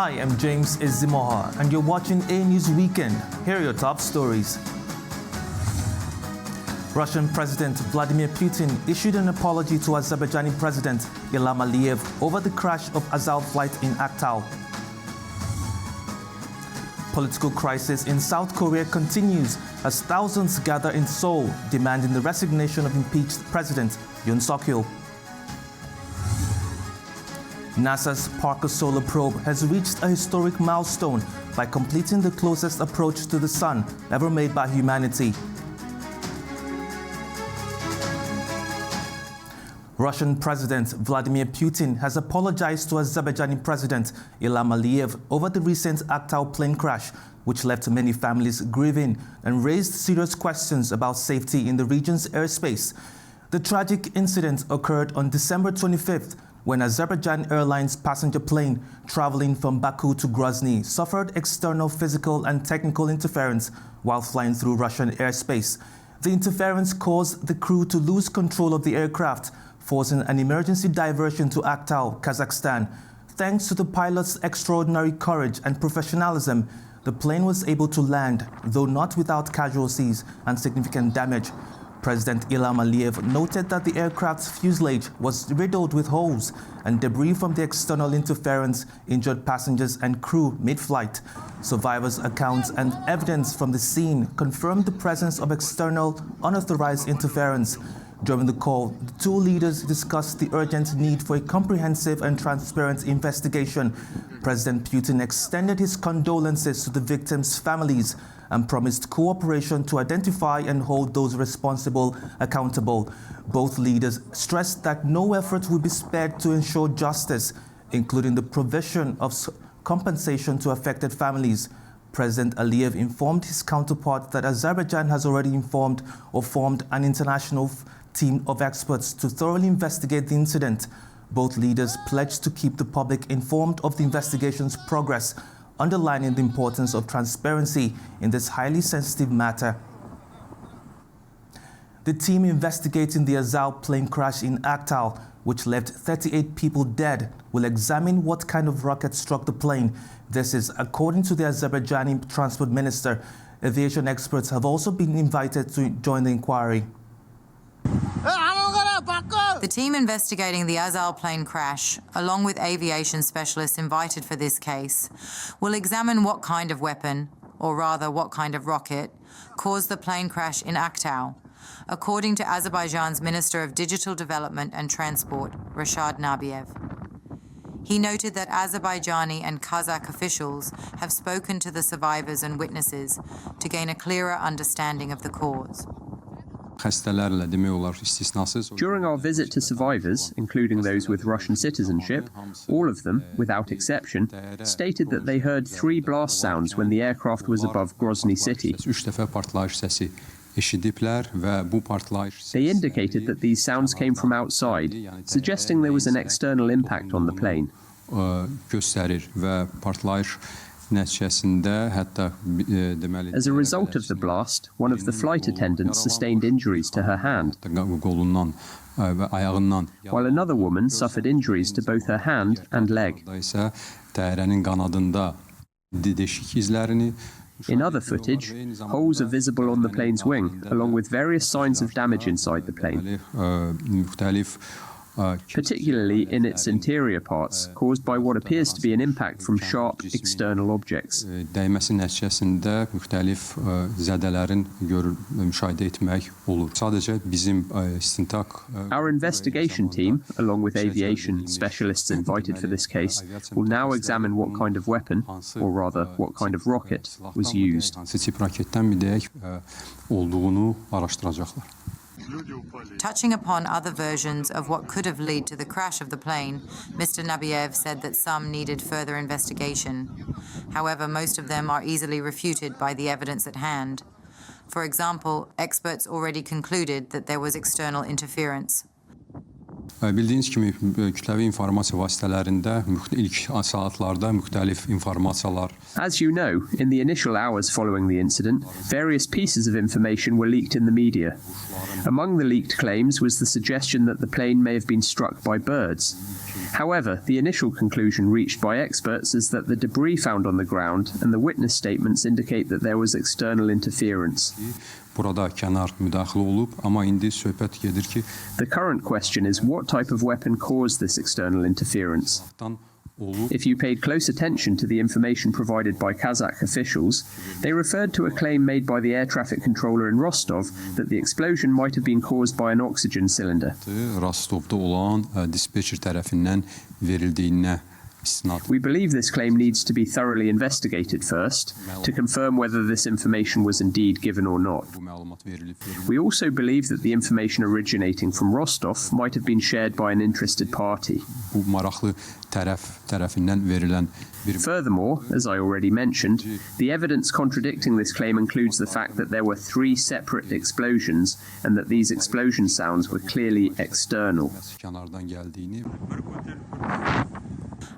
Hi, I'm James Izimoha, and you're watching AnewZ Weekend. Here are your top stories. Russian President Vladimir Putin issued an apology to Azerbaijani President Ilham Aliyev over the crash of Azal flight in Aktau. Political crisis in South Korea continues as thousands gather in Seoul demanding the resignation of impeached President Yoon Suk-yeol. NASA's Parker solar probe has reached a historic milestone by completing the closest approach to the Sun ever made by humanity. Russian President Vladimir Putin has apologized to Azerbaijani President Ilham Aliyev over the recent Aktau plane crash, which left many families grieving and raised serious questions about safety in the region's airspace. The tragic incident occurred on December 25th when Azerbaijan Airlines passenger plane traveling from Baku to Grozny suffered external physical and technical interference while flying through Russian airspace. The interference caused the crew to lose control of the aircraft, forcing an emergency diversion to Aktau, Kazakhstan. Thanks to the pilot's extraordinary courage and professionalism, the plane was able to land, though not without casualties and significant damage. President Ilham Aliyev noted that the aircraft's fuselage was riddled with holes and debris from the external interference injured passengers and crew mid-flight. Survivors' accounts and evidence from the scene confirmed the presence of external, unauthorized interference. During the call, the two leaders discussed the urgent need for a comprehensive and transparent investigation. President Putin extended his condolences to the victims' families and promised cooperation to identify and hold those responsible accountable. Both leaders stressed that no effort will be spared to ensure justice, including the provision of compensation to affected families. President Aliyev informed his counterpart that Azerbaijan has already formed an international team of experts to thoroughly investigate the incident. Both leaders pledged to keep the public informed of the investigation's progress, underlining the importance of transparency in this highly sensitive matter. The team investigating the Azal plane crash in Aktau, which left 38 people dead, will examine what kind of rocket struck the plane. This is according to the Azerbaijani transport minister. Aviation experts have also been invited to join the inquiry. The team investigating the Azal plane crash, along with aviation specialists invited for this case, will examine what kind of weapon, or rather what kind of rocket, caused the plane crash in Aktau, according to Azerbaijan's Minister of Digital Development and Transport, Rashad Nabiev. He noted that Azerbaijani and Kazakh officials have spoken to the survivors and witnesses to gain a clearer understanding of the cause. During our visit to survivors, including those with Russian citizenship, all of them, without exception, stated that they heard 3 blast sounds when the aircraft was above Grozny city. They indicated that these sounds came from outside, suggesting there was an external impact on the plane. As a result of the blast, one of the flight attendants sustained injuries to her hand, while another woman suffered injuries to both her hand and leg. In other footage, holes are visible on the plane's wing, along with various signs of damage inside the plane, particularly in its interior parts, caused by what appears to be an impact from sharp external objects. Our investigation team, along with aviation specialists invited for this case, will now examine what kind of weapon, or rather, what kind of rocket, was used. Touching upon other versions of what could have led to the crash of the plane, Mr. Nabiev said that some needed further investigation. However, most of them are easily refuted by the evidence at hand. For example, experts already concluded that there was external interference. Bildiğiniz kimi kütləvi informasiya vasitələrində ilk saatlarda müxtəlif informasiyalar. As you know, in the initial hours following the incident, various pieces of information were leaked in the media. Among the leaked claims was the suggestion that the plane may have been struck by birds. However, the initial conclusion reached by experts is that the debris found on the ground and the witness statements indicate that there was external interference. Burada kənar müdaxilə olub, amma indi söhbət gedir ki, The current question is what type of weapon caused this external interference? If you paid close attention to the information provided by Kazakh officials, they referred to a claim made by the air traffic controller in Rostov that the explosion might have been caused by an oxygen cylinder. Rostovda olan dispatcher tərəfindən verildiyinə istinad. We believe this claim needs to be thoroughly investigated first to confirm whether this information was indeed given or not. Bu məlumat verilib. We also believe that the information originating from Rostov might have been shared by an interested party. Bu maraqlı tərəfindən verilən bir Furthermore, as I already mentioned, the evidence contradicting this claim includes the fact that there were 3 separate explosions and that these explosion sounds were clearly external. kənardan gəldiyini.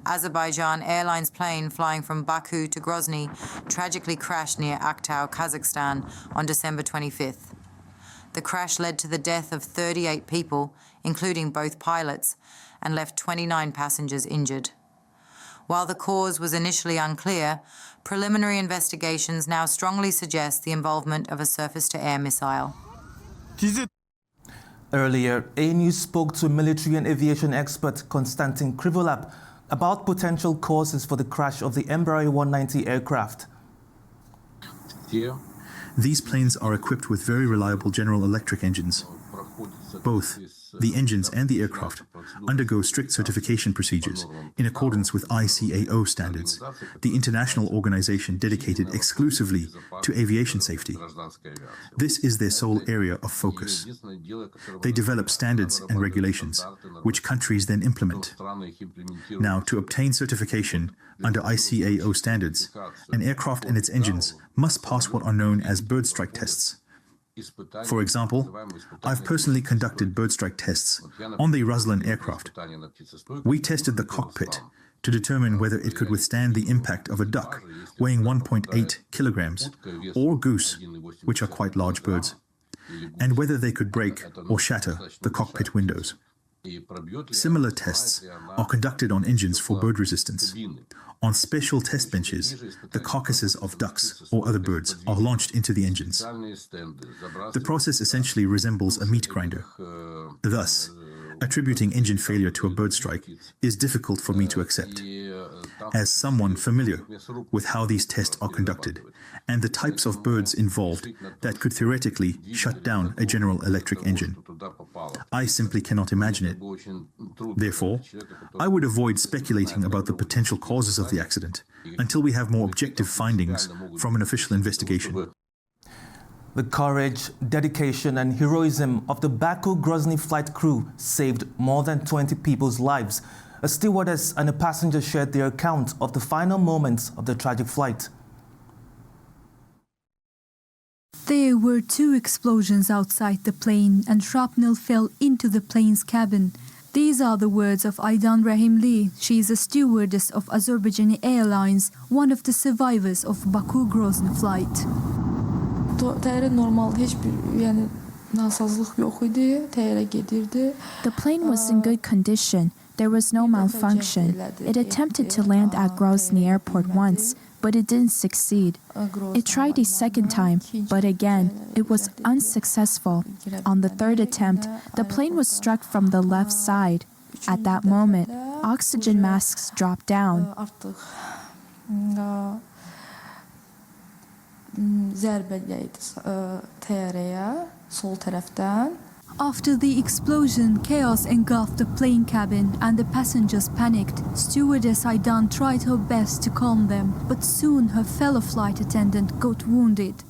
Azerbaijan Airlines plane flying from Baku to Grozny tragically crashed near Aktau, Kazakhstan on December 25th. The crash led to the death of 38 people, including both pilots, and left 29 passengers injured. While the cause was initially unclear, preliminary investigations now strongly suggest the involvement of a surface-to-air missile. Earlier, AnewZ spoke to military and aviation expert Konstantin Krivolap about potential causes for the crash of the Embraer 190 aircraft. These planes are equipped with very reliable General Electric engines. Both the engines and the aircraft undergo strict certification procedures in accordance with ICAO standards, the international organization dedicated exclusively to aviation safety. This is their sole area of focus. They develop standards and regulations, which countries then implement. Now, to obtain certification under ICAO standards, an aircraft and its engines must pass what are known as bird strike tests. For example, I've personally conducted bird strike tests on the Ruslan aircraft. We tested the cockpit to determine whether it could withstand the impact of a duck weighing 1.8 kilograms or goose, which are quite large birds, and whether they could break or shatter the cockpit windows. Similar tests are conducted on engines for bird resistance. On special test benches, the carcasses of ducks or other birds are launched into the engines. The process essentially resembles a meat grinder. Thus, attributing engine failure to a bird strike is difficult for me to accept. As someone familiar with how these tests are conducted and the types of birds involved that could theoretically shut down a General Electric engine, I simply cannot imagine it. Therefore, I would avoid speculating about the potential causes of the accident until we have more objective findings from an official investigation. The courage, dedication and heroism of the Baku-Grozny flight crew saved more than 20 people's lives. A stewardess and a passenger shared their account of the final moments of the tragic flight. There were 2 explosions outside the plane and shrapnel fell into the plane's cabin. These are the words of Aydan Rahimli. She is a stewardess of Azerbaijani Airlines, one of the survivors of Baku-Grozny flight. The plane was in good condition. There was no malfunction. It attempted to land at Grozny Airport once, but it didn't succeed. It tried a second time, but again, it was unsuccessful. On the 3rd attempt, the plane was struck from the left side. At that moment, oxygen masks dropped down. After the explosion, chaos engulfed the plane cabin and the passengers panicked. Stewardess Aydan tried her best to calm them, but soon her fellow flight attendant got wounded.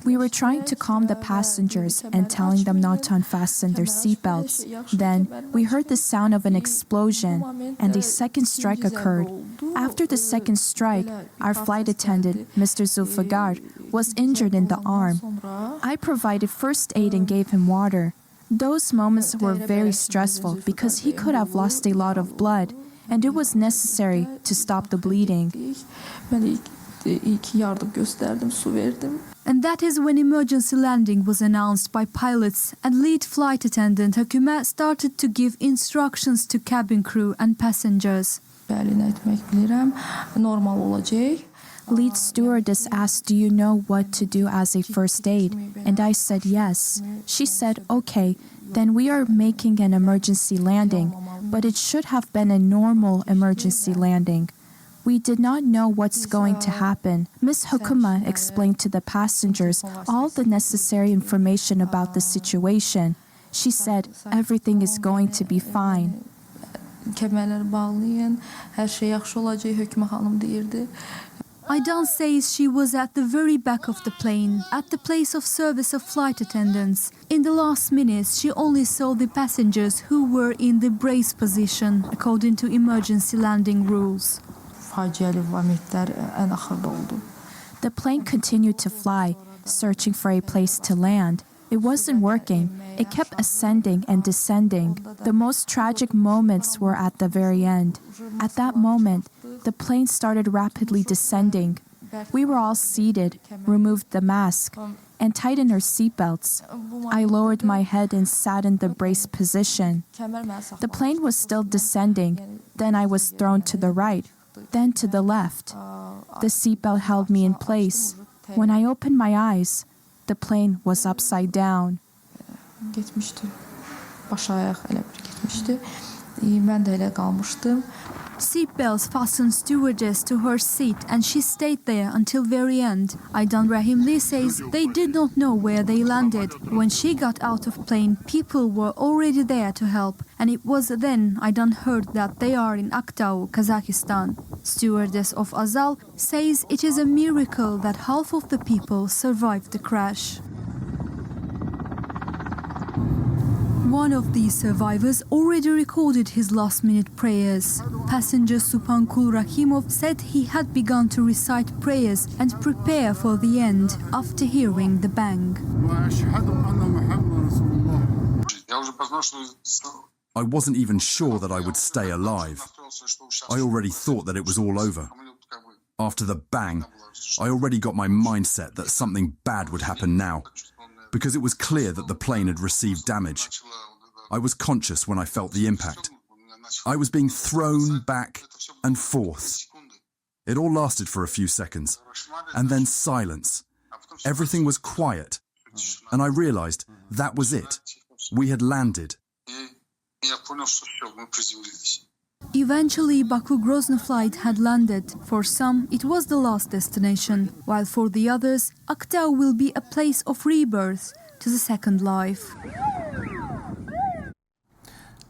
We were trying to calm the passengers and telling them not to unfasten their seatbelts. Then we heard the sound of an explosion and a second strike occurred. After the second strike, our flight attendant, Mr. Zulfagar, was injured in the arm. I provided first aid and gave him water. Those moments were very stressful because he could have lost a lot of blood, and it was necessary to stop the bleeding. ilk yardım gösterdim, su verdim. And that is when emergency landing was announced by pilots, and lead flight attendant Hakuma started to give instructions to cabin crew and passengers. Bəli, nə etmək bilirəm, normal olacaq. Lead stewardess asked, "Do you know what to do as a first aid?" And I said yes. She said, "Okay, then we are making an emergency landing, but it should have been a normal emergency landing. We did not know what's going to happen." Ms. Hakuma explained to the passengers all the necessary information about the situation. She said, "Everything is going to be fine." Kəmərləri bağlayın, hər şey yaxşı olacaq, Hökümə xanım deyirdi. Aydan says she was at the very back of the plane, at the place of service of flight attendants. In the last minutes, she only saw the passengers who were in the brace position, according to emergency landing rules. Faciəli momentlər ən axırda oldu. The plane continued to fly, searching for a place to land. It wasn't working. It kept ascending and descending. The most tragic moments were at the very end. At that moment, the plane started rapidly descending. We were all seated, removed the mask, and tightened our seatbelts. I lowered my head and sat in the brace position. The plane was still descending. Then I was thrown to the right, then to the left. The seatbelt held me in place. When I opened my eyes, the plane was upside down. Getmişdi. Baş ayaq elə bir getmişdi. Mən də elə qalmışdım. Seatbelts fastened stewardess to her seat, and she stayed there until very end. Aydan Rahimli says they did not know where they landed. When she got out of plane, people were already there to help, and it was then Aydan heard that they are in Aktau, Kazakhstan. Stewardess of Azal says it is a miracle that half of the people survived the crash. One of these survivors already recorded his last-minute prayers. Passenger Supankul Rakimov said he had begun to recite prayers and prepare for the end after hearing the bang. I wasn't even sure that I would stay alive. I already thought that it was all over. After the bang, I already got my mindset that something bad would happen now, because it was clear that the plane had received damage. I was conscious when I felt the impact. I was being thrown back and forth. It all lasted for a few seconds, and then silence. Everything was quiet, and I realized that was it. We had landed. Eventually, Baku-Grozny flight had landed. For some, it was the last destination, while for the others, Aktau will be a place of rebirth to the second life.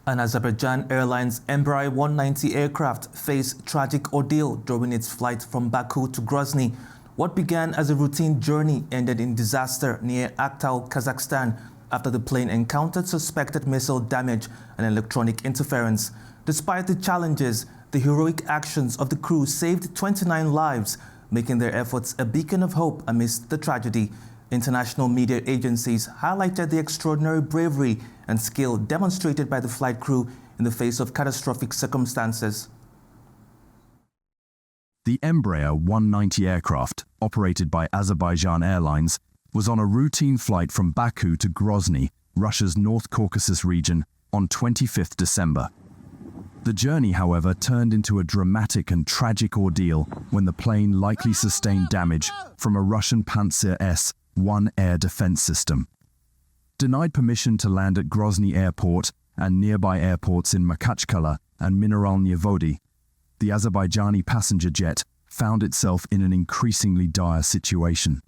An Azerbaijan Airlines Embraer 190 aircraft faced tragic ordeal during its flight from Baku to Grozny. What began as a routine journey ended in disaster near Aktau, Kazakhstan, after the plane encountered suspected missile damage and electronic interference. Despite the challenges, the heroic actions of the crew saved 29 lives, making their efforts a beacon of hope amidst the tragedy. International media agencies highlighted the extraordinary bravery and skill demonstrated by the flight crew in the face of catastrophic circumstances. The Embraer 190 aircraft, operated by Azerbaijan Airlines, was on a routine flight from Baku to Grozny, Russia's North Caucasus region, on 25th December. The journey, however, turned into a dramatic and tragic ordeal when the plane likely sustained damage from a Russian Pantsir S-1 air defense system. Denied permission to land at Grozny Airport and nearby airports in Makhachkala and Mineralny Vody, the Azerbaijani passenger jet found itself in an increasingly dire situation.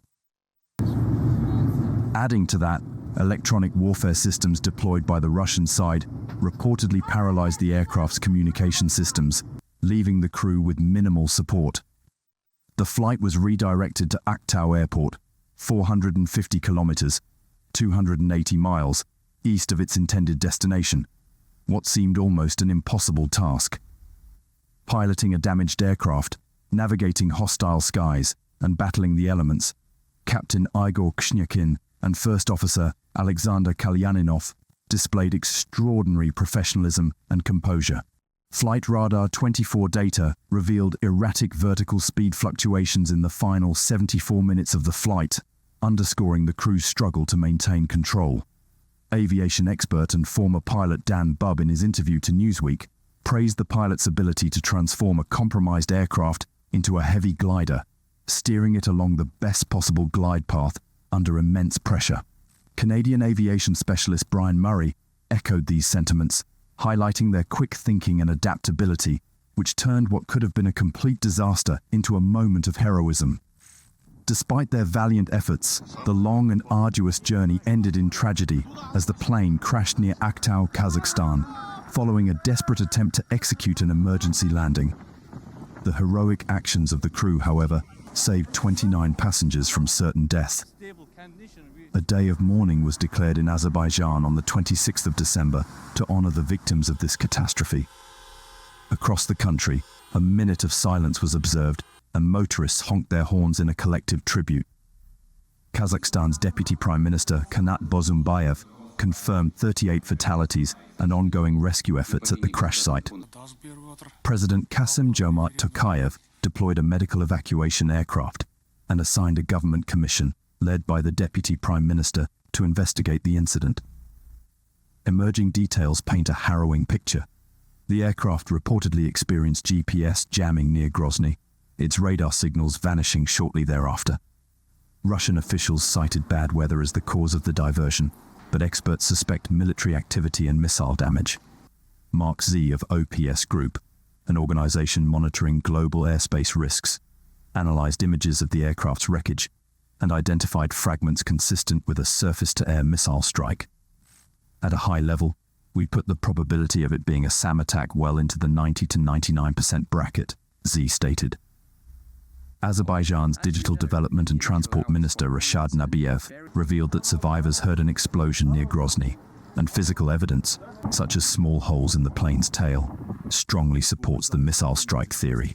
Adding to that, electronic warfare systems deployed by the Russian side reportedly paralyzed the aircraft's communication systems, leaving the crew with minimal support. The flight was redirected to Aktau Airport, 450 kilometers, 280 miles, east of its intended destination, what seemed almost an impossible task. Piloting a damaged aircraft, navigating hostile skies, and battling the elements, Captain Igor Kshniakin and First Officer Alexander Kalyaninov displayed extraordinary professionalism and composure. Flight Radar 24 data revealed erratic vertical speed fluctuations in the final 74 minutes of the flight, underscoring the crew's struggle to maintain control. Aviation expert and former pilot Dan Bubb, in his interview to Newsweek, praised the pilot's ability to transform a compromised aircraft into a heavy glider, steering it along the best possible glide path under immense pressure. Canadian aviation specialist Brian Murray echoed these sentiments, highlighting their quick thinking and adaptability, which turned what could have been a complete disaster into a moment of heroism. Despite their valiant efforts, the long and arduous journey ended in tragedy as the plane crashed near Aktau, Kazakhstan, following a desperate attempt to execute an emergency landing. The heroic actions of the crew, however, saved 29 passengers from certain death. A day of mourning was declared in Azerbaijan on the 26th of December to honor the victims of this catastrophe. Across the country, a minute of silence was observed, and motorists honked their horns in a collective tribute. Kazakhstan's Deputy Prime Minister Kanat Bozumbayev confirmed 38 fatalities and ongoing rescue efforts at the crash site. President Kassym-Jomart Tokayev deployed a medical evacuation aircraft and assigned a government commission led by the Deputy Prime Minister to investigate the incident. Emerging details paint a harrowing picture. The aircraft reportedly experienced GPS jamming near Grozny, its radar signals vanishing shortly thereafter. Russian officials cited bad weather as the cause of the diversion, but experts suspect military activity and missile damage. Mark Z of OPS Group, an organization monitoring global airspace risks, analyzed images of the aircraft's wreckage and identified fragments consistent with a surface-to-air missile strike. At a high level, we put the probability of it being a SAM attack well into the 90 to 99% bracket, Z stated. Azerbaijan's Digital Development and Transport Minister Rashad Nabiev revealed that survivors heard an explosion near Grozny, and physical evidence, such as small holes in the plane's tail, strongly supports the missile strike theory.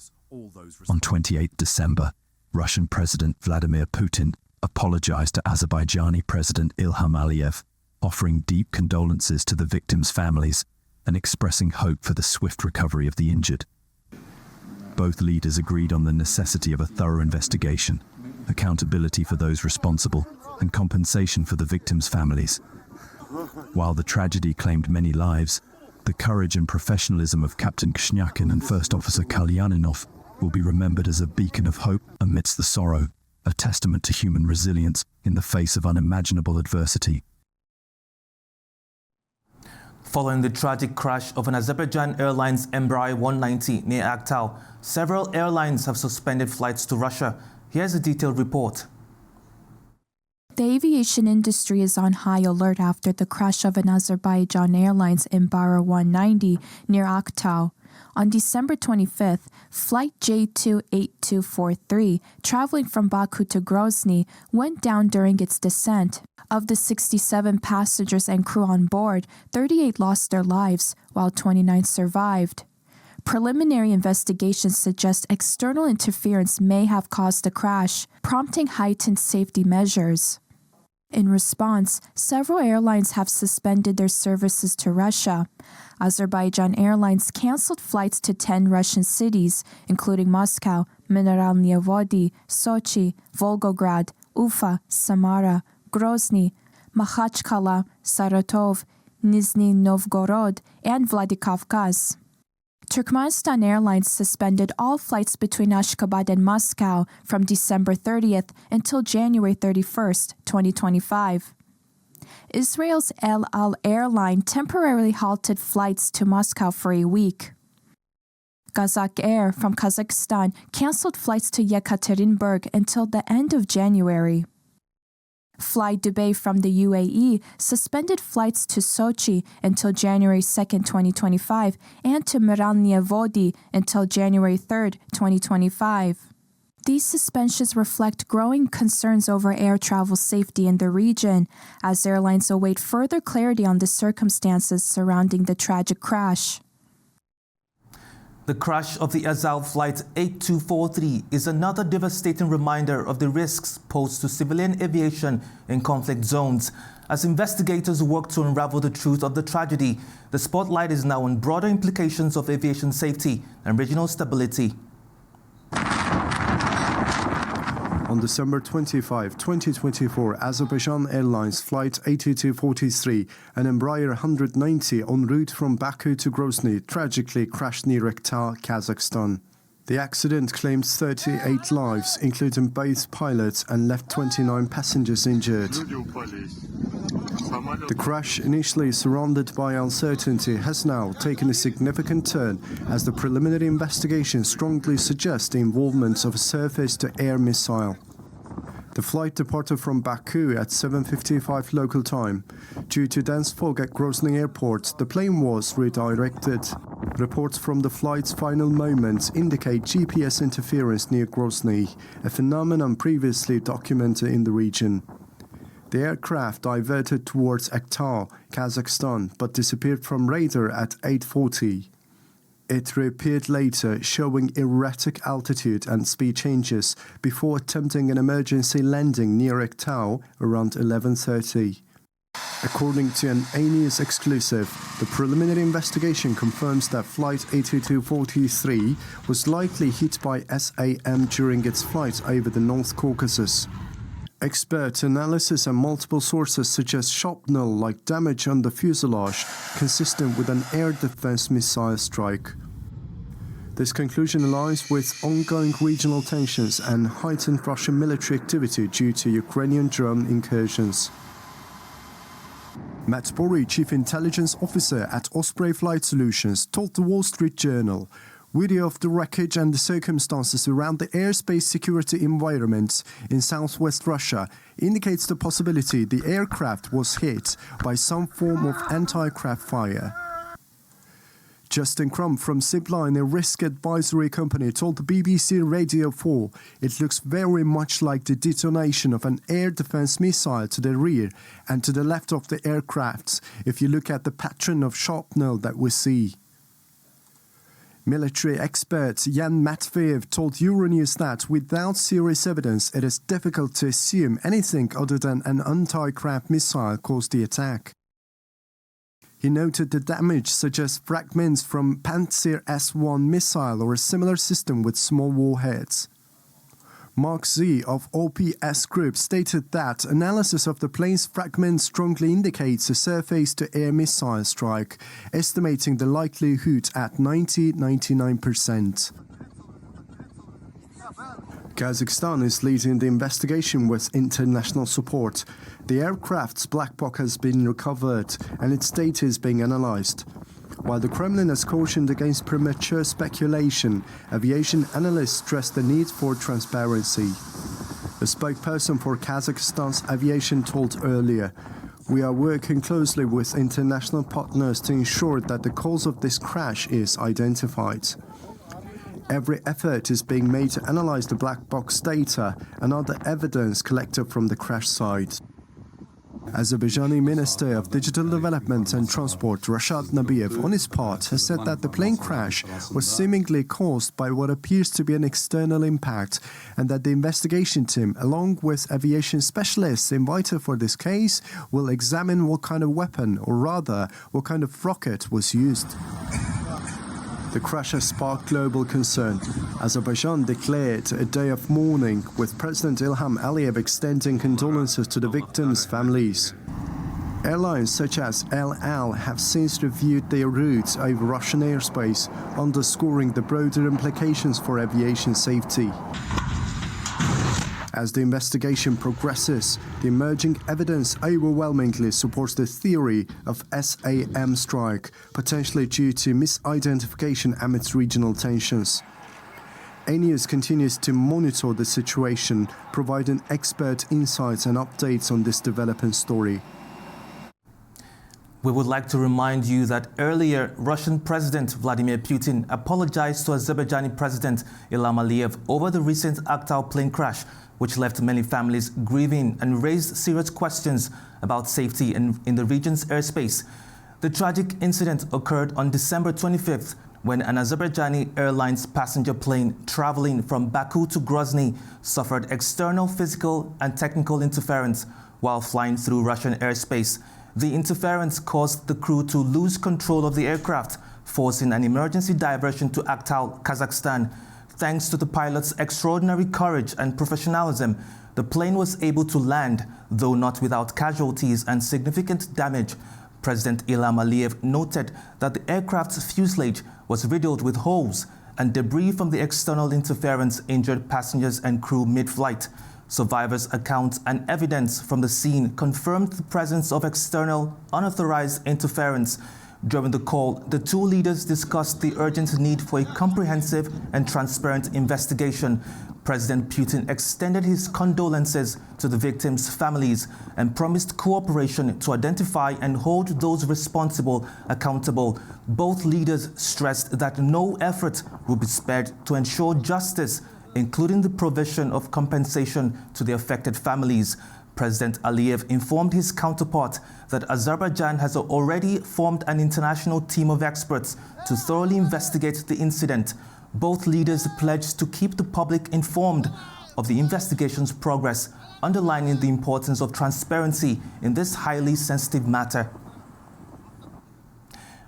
On 28 December, Russian President Vladimir Putin apologized to Azerbaijani President Ilham Aliyev, offering deep condolences to the victims' families and expressing hope for the swift recovery of the injured. Both leaders agreed on the necessity of a thorough investigation, accountability for those responsible, and compensation for the victims' families. While the tragedy claimed many lives, the courage and professionalism of Captain Kshniakin and First Officer Kalyaninov will be remembered as a beacon of hope amidst the sorrow, a testament to human resilience in the face of unimaginable adversity. Following the tragic crash of an Azerbaijan Airlines Embraer 190 near Aktau, several airlines have suspended flights to Russia. Here's a detailed report. The aviation industry is on high alert after the crash of an Azerbaijan Airlines Embraer 190 near Aktau. On December 25th, Flight J28243, traveling from Baku to Grozny, went down during its descent. Of the 67 passengers and crew on board, 38 lost their lives, while 29 survived. Preliminary investigations suggest external interference may have caused the crash, prompting heightened safety measures. In response, several airlines have suspended their services to Russia. Azerbaijan Airlines canceled flights to 10 Russian cities, including Moscow, Mineralnye Vody, Sochi, Volgograd, Ufa, Samara, Grozny, Makhachkala, Saratov, Nizhny Novgorod, and Vladikavkaz. Turkmenistan Airlines suspended all flights between Ashgabat and Moscow from December 30th until January 31st, 2025. Israel's El Al airline temporarily halted flights to Moscow for a week. Kazakh Air from Kazakhstan canceled flights to Yekaterinburg until the end of January. Fly Dubai from the UAE suspended flights to Sochi until January 2, 2025, and to Mineralnye Vody until January 3, 2025. These suspensions reflect growing concerns over air travel safety in the region, as airlines await further clarity on the circumstances surrounding the tragic crash. The crash of the Azal Flight 8243 is another devastating reminder of the risks posed to civilian aviation in conflict zones. As investigators work to unravel the truth of the tragedy, the spotlight is now on broader implications of aviation safety and regional stability. On December 25, 2024, Azerbaijan Airlines Flight 8243, an Embraer 190 en route from Baku to Grozny, tragically crashed near Aktau, Kazakhstan. The accident claimed 38 lives, including both pilots, and left 29 passengers injured. The crash, initially surrounded by uncertainty, has now taken a significant turn as the preliminary investigation strongly suggests the involvement of a surface-to-air missile. The flight departed from Baku at 7:55 local time. Due to dense fog at Grozny airport, the plane was redirected. Reports from the flight's final moments indicate GPS interference near Grozny, a phenomenon previously documented in the region. The aircraft diverted towards Aktau, Kazakhstan, but disappeared from radar at 8:40. It reappeared later, showing erratic altitude and speed changes before attempting an emergency landing near Aktau around 11:30. According to an AnewZ exclusive, the preliminary investigation confirms that Flight 8243 was likely hit by SAM during its flight over the North Caucasus. Expert analysis and multiple sources suggest shrapnel-like damage on the fuselage, consistent with an air defense missile strike. This conclusion aligns with ongoing regional tensions and heightened Russian military activity due to Ukrainian drone incursions. Matt Borey, Chief Intelligence Officer at Osprey Flight Solutions, told the Wall Street Journal, "Video of the wreckage and the circumstances around the airspace security environment in southwest Russia indicates the possibility the aircraft was hit by some form of anti-craft fire." Justin Crump from Zipline, a risk advisory company, told the BBC Radio 4, "It looks very much like the detonation of an air defense missile to the rear and to the left of the aircraft, if you look at the pattern of shrapnel that we see." Military expert Yan Matveyev told Euronews that without serious evidence, it is difficult to assume anything other than an anti-craft missile caused the attack. He noted the damage suggests fragments from Pantsir S-1 missile or a similar system with small warheads. Mark Z of OPS Group stated that analysis of the plane's fragments strongly indicates a surface-to-air missile strike, estimating the likelihood at 99%. Kazakhstan is leading the investigation with international support. The aircraft's black box has been recovered and its data is being analyzed. While the Kremlin has cautioned against premature speculation, aviation analysts stress the need for transparency. A spokesperson for Kazakhstan's aviation told earlier, "We are working closely with international partners to ensure that the cause of this crash is identified. Every effort is being made to analyze the black box data and other evidence collected from the crash site." Azerbaijani Minister of Digital Development and Transport Rashad Nabiev, on his part, has said that the plane crash was seemingly caused by what appears to be an external impact and that the investigation team, along with aviation specialists invited for this case, will examine what kind of weapon, or rather, what kind of rocket was used. The crash has sparked global concern. Azerbaijan declared a day of mourning, with President Ilham Aliyev extending condolences to the victims' families. Airlines such as El Al have since reviewed their routes over Russian airspace, underscoring the broader implications for aviation safety. As the investigation progresses, the emerging evidence overwhelmingly supports the theory of SAM strike, potentially due to misidentification amidst regional tensions. AnewZ continues to monitor the situation, providing expert insights and updates on this developing story. We would like to remind you that earlier, Russian President Vladimir Putin apologized to Azerbaijani President Ilham Aliyev over the recent Aktau plane crash, which left many families grieving and raised serious questions about safety in the region's airspace. The tragic incident occurred on December 25th when an Azerbaijani Airlines passenger plane traveling from Baku to Grozny suffered external physical and technical interference while flying through Russian airspace. The interference caused the crew to lose control of the aircraft, forcing an emergency diversion to Aktau, Kazakhstan. Thanks to the pilot's extraordinary courage and professionalism, the plane was able to land, though not without casualties and significant damage. President Ilham Aliyev noted that the aircraft's fuselage was riddled with holes, and debris from the external interference injured passengers and crew mid-flight. Survivors' accounts and evidence from the scene confirmed the presence of external, unauthorized interference. During the call, the two leaders discussed the urgent need for a comprehensive and transparent investigation. President Putin extended his condolences to the victims' families and promised cooperation to identify and hold those responsible accountable. Both leaders stressed that no effort will be spared to ensure justice, including the provision of compensation to the affected families. President Aliyev informed his counterpart that Azerbaijan has already formed an international team of experts to thoroughly investigate the incident. Both leaders pledged to keep the public informed of the investigation's progress, underlining the importance of transparency in this highly sensitive matter.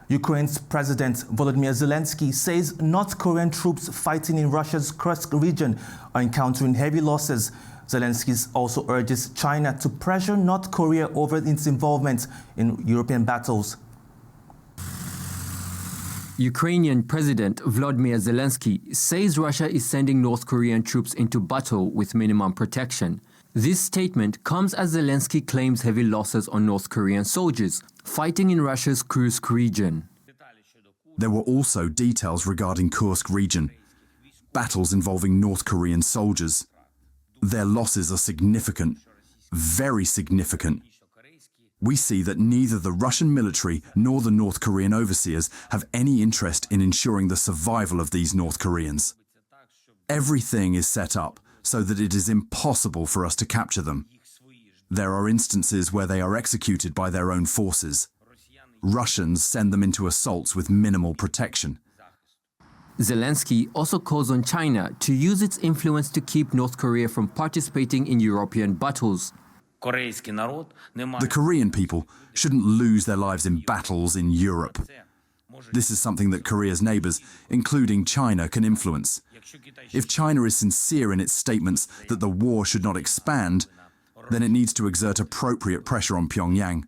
Ukraine's President Volodymyr Zelensky says North Korean troops fighting in Russia's Kursk region are encountering heavy losses. Zelensky also urges China to pressure North Korea over its involvement in European battles. Ukrainian President Volodymyr Zelensky says Russia is sending North Korean troops into battle with minimum protection. This statement comes as Zelensky claims heavy losses on North Korean soldiers fighting in Russia's Kursk region. There were also details regarding Kursk region, battles involving North Korean soldiers. Their losses are significant, very significant. We see that neither the Russian military nor the North Korean overseers have any interest in ensuring the survival of these North Koreans. Everything is set up so that it is impossible for us to capture them. There are instances where they are executed by their own forces. Russians send them into assaults with minimal protection. Zelensky also calls on China to use its influence to keep North Korea from participating in European battles. The Korean people shouldn't lose their lives in battles in Europe. This is something that Korea's neighbors, including China, can influence. If China is sincere in its statements that the war should not expand, then it needs to exert appropriate pressure on Pyongyang.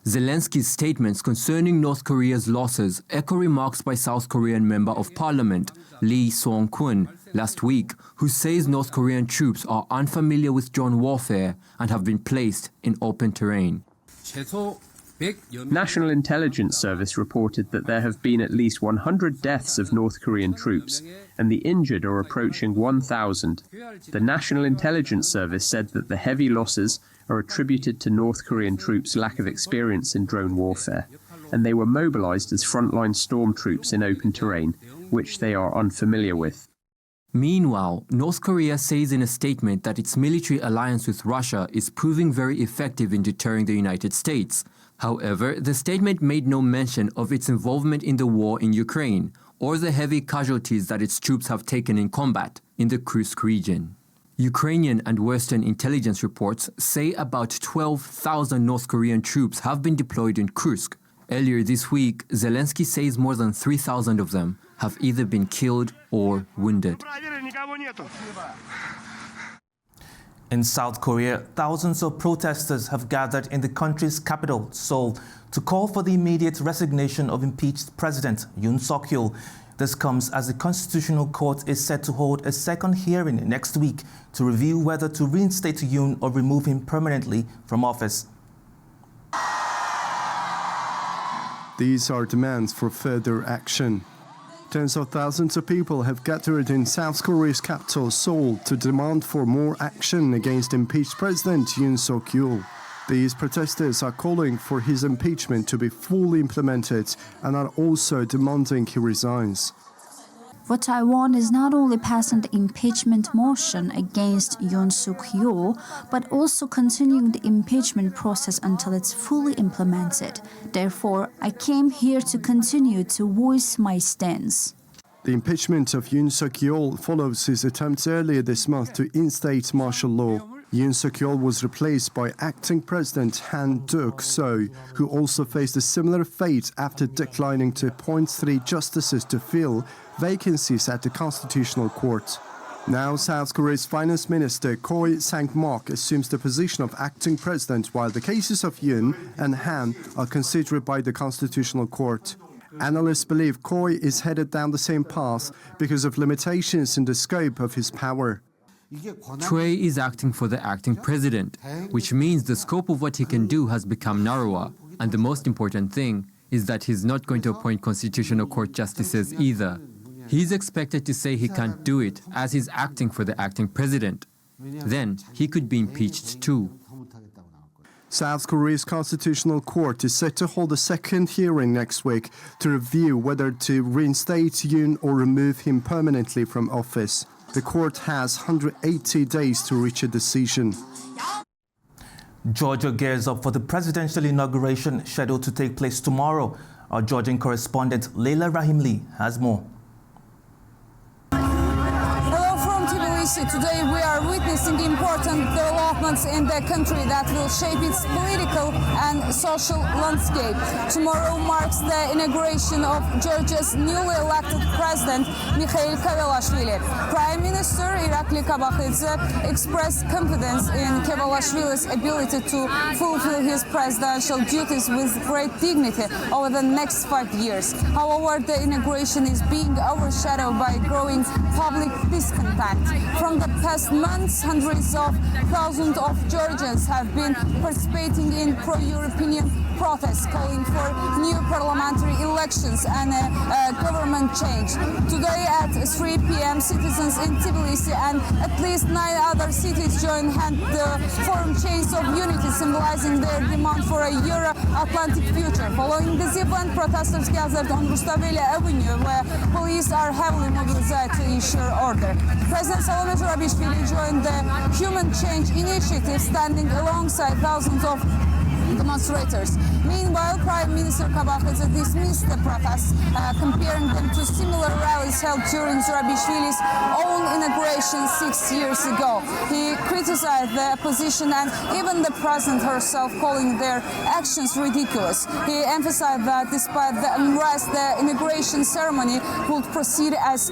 Zelensky's statements concerning North Korea's losses echo remarks by South Korean Member of Parliament Lee Song-kwon last week, who says North Korean troops are unfamiliar with drone warfare and have been placed in open terrain. National Intelligence Service reported that there have been at least 100 deaths of North Korean troops, and the injured are approaching 1,000. The National Intelligence Service said that the heavy losses are attributed to North Korean troops' lack of experience in drone warfare, and they were mobilized as frontline stormtroops in open terrain, which they are unfamiliar with. Meanwhile, North Korea says in a statement that its military alliance with Russia is proving very effective in deterring the United States. However, the statement made no mention of its involvement in the war in Ukraine or the heavy casualties that its troops have taken in combat in the Kursk region. Ukrainian and Western intelligence reports say about 12,000 North Korean troops have been deployed in Kursk. Earlier this week, Zelensky says more than 3,000 of them have either been killed or wounded. In South Korea, thousands of protesters have gathered in the country's capital, Seoul, to call for the immediate resignation of impeached President Yoon Suk-yeol. This comes as the Constitutional Court is set to hold a second hearing next week to review whether to reinstate Yoon or remove him permanently from office. These are demands for further action. Tens of thousands of people have gathered in South Korea's capital, Seoul, to demand for more action against impeached President Yoon Suk-yeol. These protesters are calling for his impeachment to be fully implemented and are also demanding he resigns. What I want is not only passing the impeachment motion against Yoon Suk-yeol, but also continuing the impeachment process until it's fully implemented. Therefore, I came here to continue to voice my stance. The impeachment of Yoon Suk-yeol follows his attempts earlier this month to instate martial law. Yoon Suk-yeol was replaced by acting President Han Duck-seo, who also faced a similar fate after declining to appoint 3 justices to fill vacancies at the Constitutional Court. Now, South Korea's Finance Minister Choi Sang-mok assumes the position of acting president, while the cases of Yoon and Han are considered by the Constitutional Court. Analysts believe Choi is headed down the same path because of limitations in the scope of his power. Choi is acting for the acting president, which means the scope of what he can do has become narrower, and the most important thing is that he's not going to appoint Constitutional Court justices either. He's expected to say he can't do it as he's acting for the acting president. Then he could be impeached too. South Korea's Constitutional Court is set to hold a second hearing next week to review whether to reinstate Yoon or remove him permanently from office. The court has 180 days to reach a decision. Georgia gears up for the presidential inauguration scheduled to take place tomorrow. Our Georgian correspondent Leila Rahimli has more. Today we are witnessing important developments in the country that will shape its political and social landscape. Tomorrow marks the inauguration of Georgia's newly elected president, Mikhail Kevelashvili. Prime Minister Irakli Kabakhidze expressed confidence in Kevelashvili's ability to fulfill his presidential duties with great dignity over the next 5 years. However, the inauguration is being overshadowed by growing public discontent. From the past months, hundreds of thousands of Georgians have been participating in pro-European protests calling for new parliamentary elections and a government change. Today at 3 p.m., citizens in Tbilisi and at least 9 other cities joined hands to form chains of unity, symbolizing their demand for a Euro-Atlantic future. Following this event, protesters gathered on Rustaveli Avenue, where police are heavily mobilized to ensure order. President Salome Zurabishvili joined the Human Change Initiative, standing alongside thousands of demonstrators. Meanwhile, Prime Minister Kabakhidze dismissed the protests, comparing them to similar rallies held during Zurabishvili's own inauguration 6 years ago. He criticized the opposition and even the president herself, calling their actions ridiculous. He emphasized that despite the unrest, the inauguration ceremony would proceed as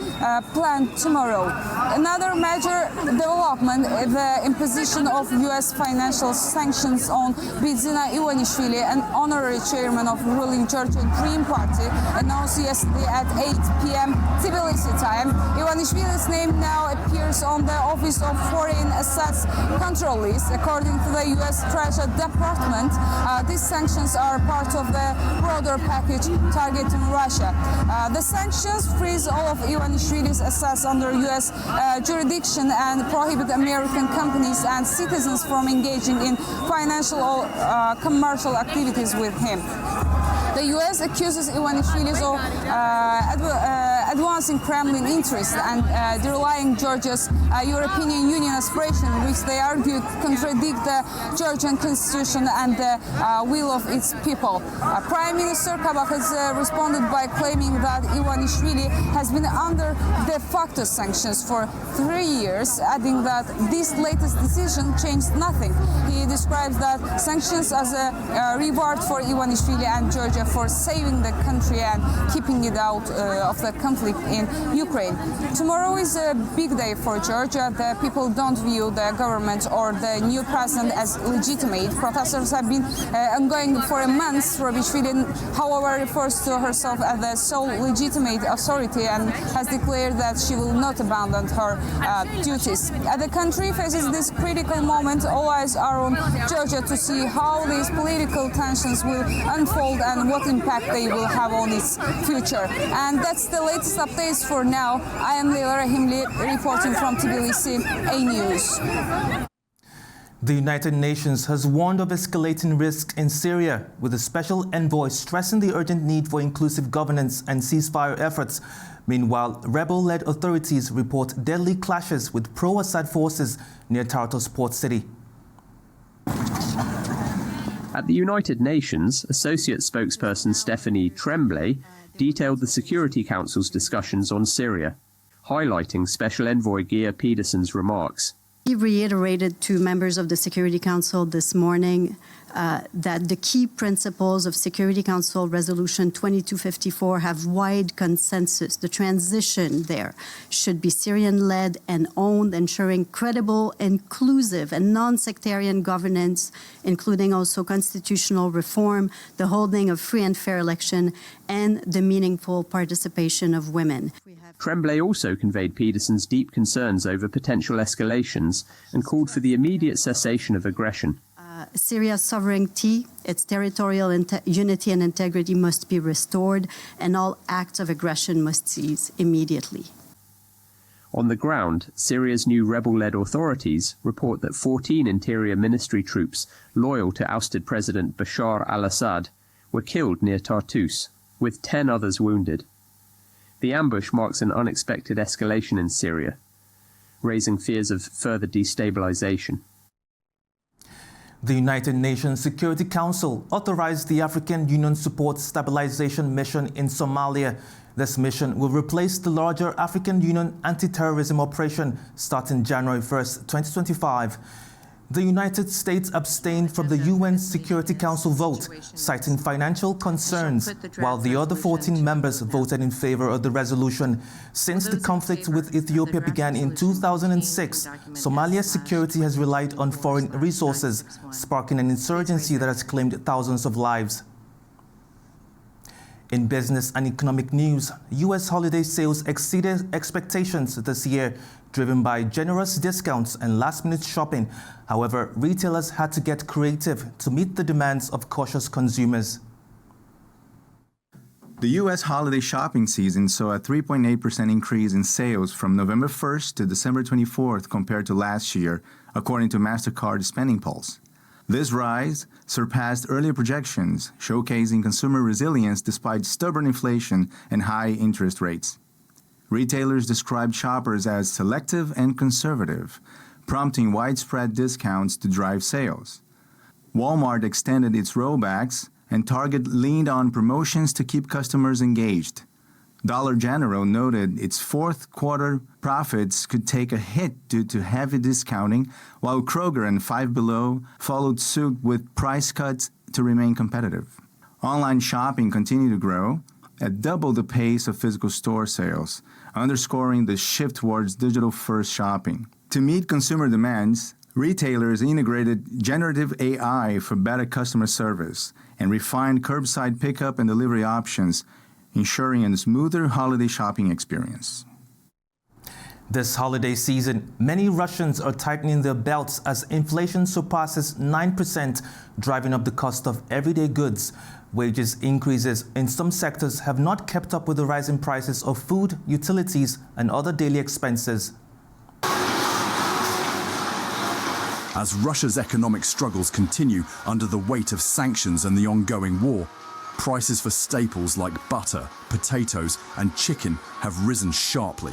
planned tomorrow. Another major development, the imposition of U.S. financial sanctions on Bidzina Ivanishvili, an honorary chairman of ruling Georgian Dream Party, announced yesterday at 8 p.m. Tbilisi time. Ivanishvili's name now appears on the Office of Foreign Assets Control list. According to the U.S. Treasury Department, these sanctions are part of the broader package targeting Russia. The sanctions freeze all of Ivanishvili's assets under U.S. jurisdiction and prohibit American companies and citizens from engaging in financial or commercial activities with him. The U.S. accuses Ivanishvili of advancing Kremlin interests and denying Georgia's European Union aspiration, which they argue contradict the Georgian constitution and the will of its people. Prime Minister Kabakhidze responded by claiming that Ivanishvili has been under de facto sanctions for 3 years, adding that this latest decision changed nothing. He describes that sanctions as a reward for Ivanishvili and Georgia for saving the country and keeping it out of the conflict in Ukraine. Tomorrow is a big day for Georgia. The people don't view the government or the new president as legitimate. Protesters have been ongoing for a month. Zurabishvili, however, refers to herself as the sole legitimate authority and has declared that she will not abandon her duties. As the country faces this critical moment, all eyes are on Georgia to see how these political tensions will unfold and what impact they will have on its future. And that's the latest updates for now. I am Leila Rahimli reporting from Tbilisi, AnewZ. The United Nations has warned of escalating risk in Syria, with a special envoy stressing the urgent need for inclusive governance and ceasefire efforts. Meanwhile, rebel-led authorities report deadly clashes with pro-Assad forces near Tartus port city. At the United Nations, Associate Spokesperson Stephanie Tremblay detailed the Security Council's discussions on Syria, highlighting Special Envoy Geir Pedersen's remarks. He reiterated to members of the Security Council this morning that the key principles of Security Council Resolution 2254 have wide consensus. The transition there should be Syrian-led and owned, ensuring credible, inclusive, and non-sectarian governance, including also constitutional reform, the holding of free and fair election, and the meaningful participation of women. Tremblay also conveyed Pedersen's deep concerns over potential escalations and called for the immediate cessation of aggression. Syria's sovereignty, its territorial unity and integrity must be restored, and all acts of aggression must cease immediately. On the ground, Syria's new rebel-led authorities report that 14 Interior Ministry troops loyal to ousted President Bashar al-Assad were killed near Tartus, with 10 others wounded. The ambush marks an unexpected escalation in Syria, raising fears of further destabilization. The United Nations Security Council authorized the African Union Support Stabilization Mission in Somalia. This mission will replace the larger African Union anti-terrorism operation starting January 1st, 2025. The United States abstained from the UN Security Council vote, citing financial concerns, while the other 14 members voted in favor of the resolution. Since the conflict with Ethiopia began in 2006, Somalia's security has relied on foreign resources, sparking an insurgency that has claimed thousands of lives. In business and economic news, U.S. holiday sales exceeded expectations this year, driven by generous discounts and last-minute shopping. However, retailers had to get creative to meet the demands of cautious consumers. The U.S. holiday shopping season saw a 3.8% increase in sales from November 1st to December 24th compared to last year, according to MasterCard Spending Pulse. This rise surpassed earlier projections, showcasing consumer resilience despite stubborn inflation and high interest rates. Retailers described shoppers as selective and conservative, prompting widespread discounts to drive sales. Walmart extended its rollbacks, and Target leaned on promotions to keep customers engaged. Dollar General noted its fourth quarter profits could take a hit due to heavy discounting, while Kroger and Five Below followed suit with price cuts to remain competitive. Online shopping continued to grow at double the pace of physical store sales, underscoring the shift towards digital-first shopping. To meet consumer demands, retailers integrated generative AI for better customer service and refined curbside pickup and delivery options, ensuring a smoother holiday shopping experience. This holiday season, many Russians are tightening their belts as inflation surpasses 9%, driving up the cost of everyday goods. Wages increases in some sectors have not kept up with the rising prices of food, utilities, and other daily expenses. As Russia's economic struggles continue under the weight of sanctions and the ongoing war, prices for staples like butter, potatoes, and chicken have risen sharply,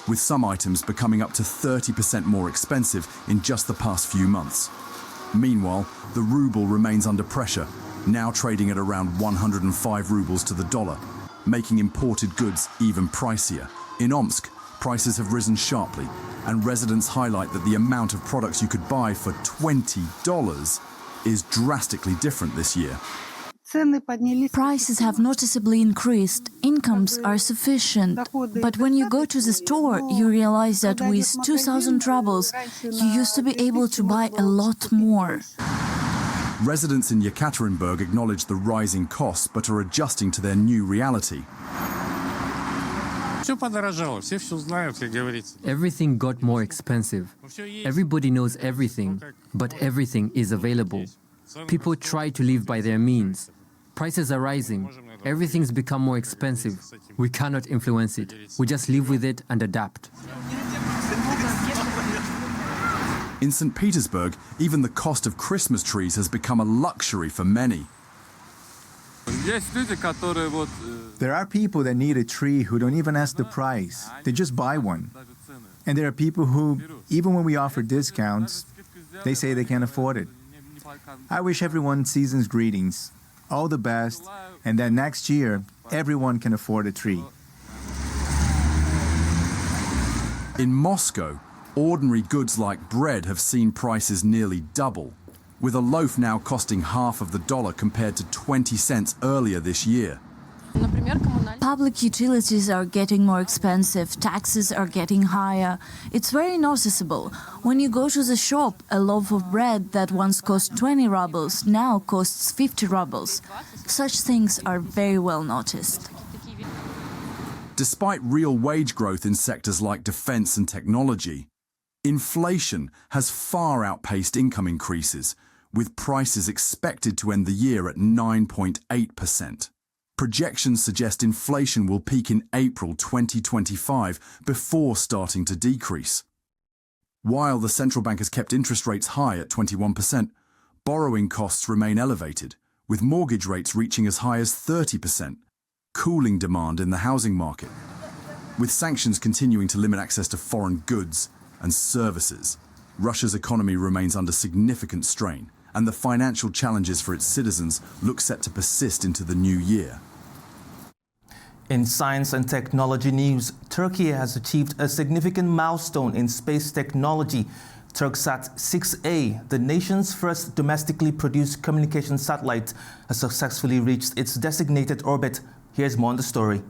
with some items becoming up to 30% more expensive in just the past few months. Meanwhile, the ruble remains under pressure, now trading at around 105 rubles to the dollar, making imported goods even pricier. In Omsk, prices have risen sharply, and residents highlight that the amount of products you could buy for $20 is drastically different this year. Prices have noticeably increased, incomes are sufficient, but when you go to the store, you realize that with 2,000 rubles, you used to be able to buy a lot more. Residents in Yekaterinburg acknowledge the rising costs but are adjusting to their new reality. Everything got more expensive. Everybody knows everything, but everything is available. People try to live by their means. Prices are rising. Everything's become more expensive. We cannot influence it. We just live with it and adapt. In St. Petersburg, even the cost of Christmas trees has become a luxury for many. There are people that need a tree who don't even ask the price. They just buy one. And there are people who, even when we offer discounts, they say they can't afford it. I wish everyone season's greetings, all the best, and that next year, everyone can afford a tree. In Moscow, ordinary goods like bread have seen prices nearly double, with a loaf now costing half of the dollar compared to 20 cents earlier this year. Public utilities are getting more expensive, taxes are getting higher. It's very noticeable. When you go to the shop, a loaf of bread that once cost 20 rubles now costs 50 rubles. Such things are very well noticed. Despite real wage growth in sectors like defense and technology, inflation has far outpaced income increases, with prices expected to end the year at 9.8%. Projections suggest inflation will peak in April 2025 before starting to decrease. While the central bank has kept interest rates high at 21%, borrowing costs remain elevated, with mortgage rates reaching as high as 30%, cooling demand in the housing market. With sanctions continuing to limit access to foreign goods and services, Russia's economy remains under significant strain, and the financial challenges for its citizens look set to persist into the new year. In science and technology news, Turkey has achieved a significant milestone in space technology. Turksat 6A, the nation's first domestically produced communication satellite, has successfully reached its designated orbit. Here's more on the story.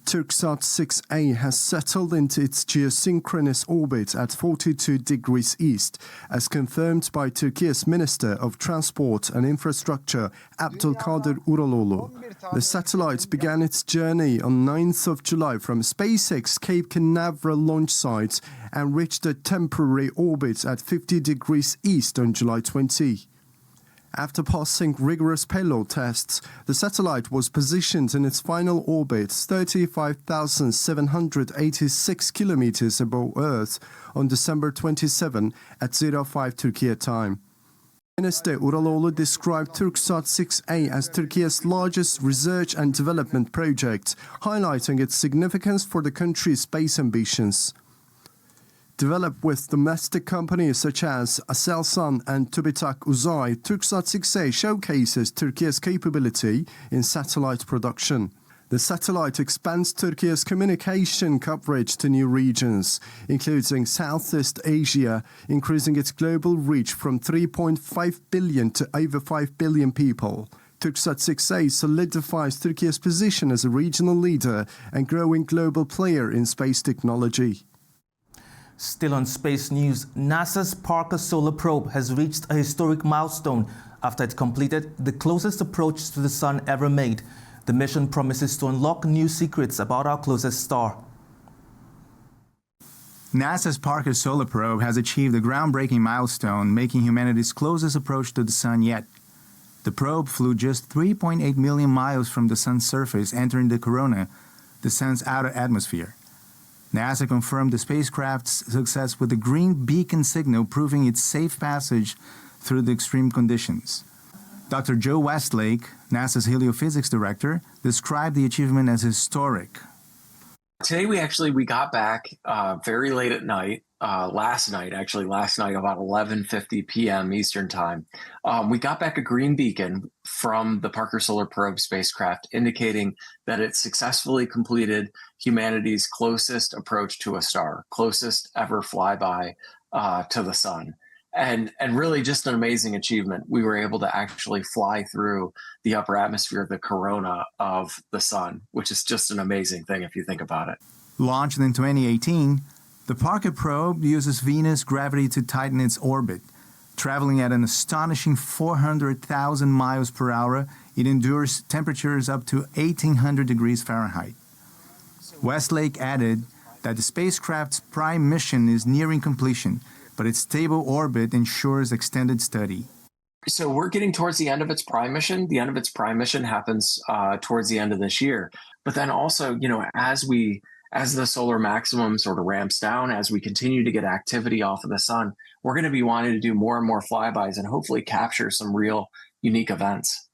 Turksat 6A has settled into its geosynchronous orbit at 42 degrees east, as confirmed by Turkey's Minister of Transport and Infrastructure, Abdülkadir Uraloğlu. The satellite began its journey on 9th of July from SpaceX Cape Canaveral launch site and reached a temporary orbit at 50 degrees east on July 20. After passing rigorous payload tests, the satellite was positioned in its final orbit 35,786 kilometers above Earth on December 27 at 05 Turkey time. Minister Uraloğlu described Turksat 6A as Turkey's largest research and development project, highlighting its significance for the country's space ambitions. Developed with domestic companies such as Aselsan and TÜBİTAK Uzay, Turksat 6A showcases Turkey's capability in satellite production. The satellite expands Turkey's communication coverage to new regions, including Southeast Asia, increasing its global reach from 3.5 billion to over 5 billion people. Turksat 6A solidifies Turkey's position as a regional leader and growing global player in space technology. Still on space news, NASA's Parker Solar Probe has reached a historic milestone after it completed the closest approach to the Sun ever made. The mission promises to unlock new secrets about our closest star. NASA's Parker Solar Probe has achieved a groundbreaking milestone, making humanity's closest approach to the Sun yet. The probe flew just 3.8 million miles from the Sun's surface, entering the corona, the Sun's outer atmosphere. NASA confirmed the spacecraft's success with a green beacon signal proving its safe passage through the extreme conditions. Dr. Joe Westlake, NASA's heliophysics director, described the achievement as historic. Today we got back very late at night, last night about 11:50 p.m. Eastern time. We got back a green beacon from the Parker Solar Probe spacecraft indicating that it successfully completed humanity's closest approach to a star, closest ever flyby to the Sun. And really just an amazing achievement. We were able to actually fly through the upper atmosphere, the corona of the Sun, which is just an amazing thing if you think about it. Launched in 2018, the Parker probe uses Venus gravity to tighten its orbit. Traveling at an astonishing 400,000 miles per hour, it endures temperatures up to 1,800 degrees Fahrenheit. Westlake added that the spacecraft's prime mission is nearing completion, but its stable orbit ensures extended study. So we're getting towards the end of its prime mission. The end of its prime mission happens towards the end of this year. But then also, as we as the solar maximum sort of ramps down, as we continue to get activity off of the sun, we're going to be wanting to do more and more flybys and hopefully capture some real unique events.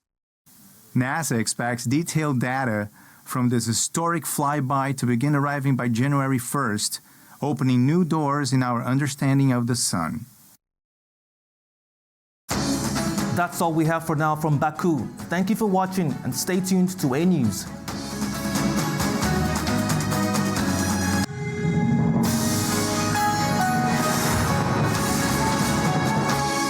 NASA expects detailed data from this historic flyby to begin arriving by January 1st, opening new doors in our understanding of the sun. That's all we have for now from Baku. Thank you for watching and stay tuned to AnewZ.